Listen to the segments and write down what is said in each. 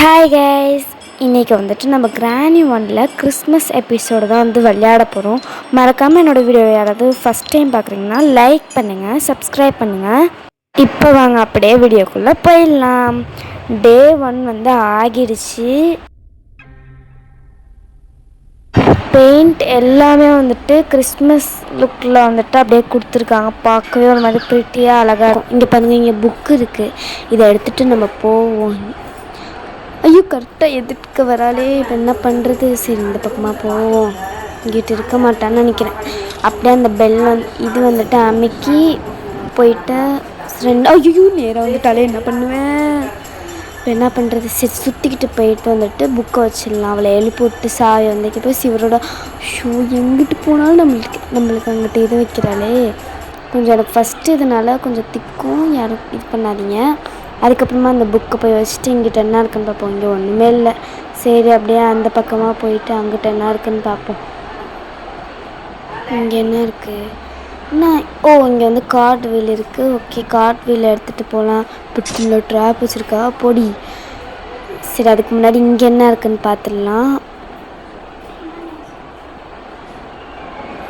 Hi guys, இன்றைக்கி வந்துட்டு நம்ம கிராணி ஒன்ல கிறிஸ்மஸ் எபிசோடு தான் வந்து விளையாட போகிறோம். மறக்காமல் என்னோடய வீடியோ யாராவது ஃபஸ்ட் டைம் பார்க்குறீங்கன்னா லைக் பண்ணுங்கள், சப்ஸ்கிரைப் பண்ணுங்கள். இப்போ வாங்க அப்படியே வீடியோக்குள்ளே போயிடலாம். டே 1 வந்து ஆகிடுச்சு. பெயிண்ட் எல்லாமே வந்துட்டு கிறிஸ்மஸ் லுக்கில் வந்துட்டு அப்படியே கொடுத்துருக்காங்க. பார்க்கவே ஒரு மாதிரி ப்ரிட்டியாக அழகாக இருக்கும். இங்கே பாருங்கள், இங்கே புக்கு இருக்குது. இதை எடுத்துகிட்டு நம்ம போவோம். ஐயோ, கரெக்டாக எதிர்க்க வராளே, இப்போ என்ன பண்ணுறது? சரி, இந்த பக்கமாக போவோம். இங்கிட்ட இருக்க மாட்டான்னு நினைக்கிறேன். அப்படியே அந்த பெல் இது வந்துட்டு அமுக்கி போயிட்டு ஐயோ நேராக வந்துட்டாலே என்ன பண்ணுவேன்? இப்போ என்ன பண்ணுறது? சரி, சுற்றிக்கிட்டு போயிட்டு வந்துட்டு புக்கை வச்சிடலாம். அவளை எழுப்பி விட்டு சாவி வந்துக்கு போய் சிவரோட ஷூ எங்கிட்டு போனாலும் நம்மளுக்கு அங்கிட்ட இது வைக்கிறாளே. கொஞ்சம் எனக்கு ஃபஸ்ட்டு இதனால கொஞ்சம் திக்கும், யாரும் இது பண்ணாதீங்க. அதுக்கப்புறமா அந்த புக்கை போய் வச்சுட்டு இங்கிட்ட என்ன இருக்குன்னு பார்ப்போம். இங்கே ஒன்றுமே இல்லை. சரி, அப்படியே அந்த பக்கமாக போயிட்டு அங்கிட்ட என்ன இருக்குன்னு பார்ப்போம். இங்கே என்ன இருக்குது? இங்கே வந்து கார்ட் வீல் இருக்குது. ஓகே, கார்ட் வீல் எடுத்துகிட்டு போகலாம். புட்டில் ட்ராப் வச்சுருக்கா பொடி. சரி, அதுக்கு முன்னாடி இங்கே என்ன இருக்குன்னு பார்த்துடலாம்.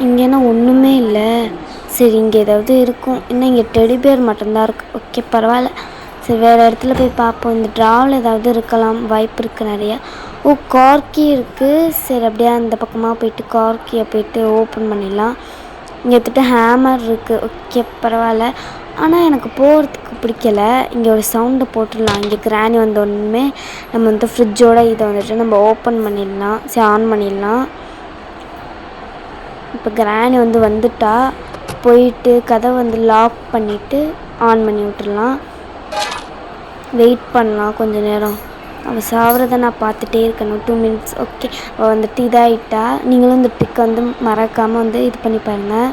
இங்கேனா ஒன்றுமே இல்லை. சரி, இங்கே ஏதாவது இருக்கும். இன்னும் இங்கே டெடி பேர் மட்டும்தான் இருக்குது. ஓகே, பரவாயில்ல. சரி, வேறு இடத்துல போய் பார்ப்போம். இந்த ட்ராவில் ஏதாவது இருக்கலாம், வாய்ப்பு இருக்குது நிறையா. கார்கி இருக்குது. சரி, அப்படியே அந்த பக்கமாக போயிட்டு கார்கியை போயிட்டு ஓப்பன் பண்ணிடலாம். இங்கே எடுத்துகிட்டு ஹேமர் இருக்குது. ஓகே, பரவாயில்ல. ஆனால் எனக்கு போகிறதுக்கு பிடிக்கல. இங்கே ஒரு சவுண்டை போட்டுடலாம். இங்கே கிராணி வந்த ஒன்றுமே நம்ம வந்து ஃப்ரிட்ஜோட இதை வந்துட்டு நம்ம ஓப்பன் பண்ணிடலாம். சரி, ஆன் பண்ணிடலாம். இப்போ கிராணி வந்துட்டா போயிட்டு கதவை வந்து லாக் பண்ணிவிட்டு ஆன் பண்ணி விட்டுடலாம். வெயிட் பண்ணலாம் கொஞ்சம் நேரம். அவள் சாப்பிட்றத நான் பார்த்துட்டே இருக்கணும். 2 minutes. ஓகே, அவள் வந்துட்டு இதாகிட்டா. நீங்களும் இந்த பிக் வந்து மறக்காமல் வந்து இது பண்ணி பாருங்கள்.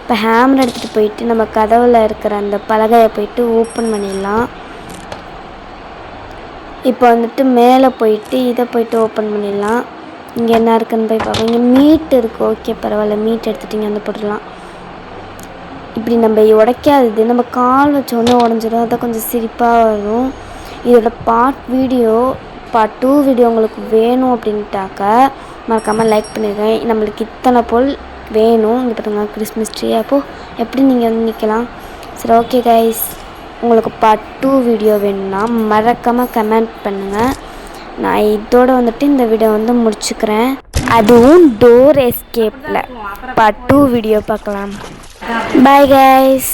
இப்போ ஹேமர் எடுத்துகிட்டு போயிட்டு நம்ம கதவில் இருக்கிற அந்த பலகையை போயிட்டு ஓப்பன் பண்ணிடலாம். இப்போ வந்துட்டு மேலே போயிட்டு இதை போயிட்டு ஓப்பன் பண்ணிடலாம். இங்கே என்ன இருக்குன்னு போய் பார்ப்போம். இங்கே மீட் இருக்குது. ஓகே, பரவாயில்ல. மீட் எடுத்துகிட்டு இங்கே வந்து போட்டுடலாம். இப்படி நம்ம உடைக்காதது, நம்ம கால் வச்சோடனே உடஞ்சிடும். அதை கொஞ்சம் சிரிப்பாக வரும். இதோட பார்ட் 2 வீடியோ உங்களுக்கு வேணும் அப்படின்ட்டாக்க மறக்காமல் லைக் பண்ணிடுறேன். நம்மளுக்கு இத்தனை பொருள் வேணும். இங்கே பாருங்க, கிறிஸ்மஸ் ட்ரீ. அப்போது எப்படி நீங்கள் வந்து நிற்கலாம். சரி, ஓகே கைஸ், உங்களுக்கு பார்ட் 2 வீடியோ வேணும்னா மறக்காமல் கமெண்ட் பண்ணுங்கள். நான் இதோட வந்துட்டு இந்த வீடியோ வந்து முடிச்சுக்கிறேன். அதுவும் டோர் எஸ்கேப்பில் பார்ட் 2 வீடியோ பார்க்கலாம். Bye guys.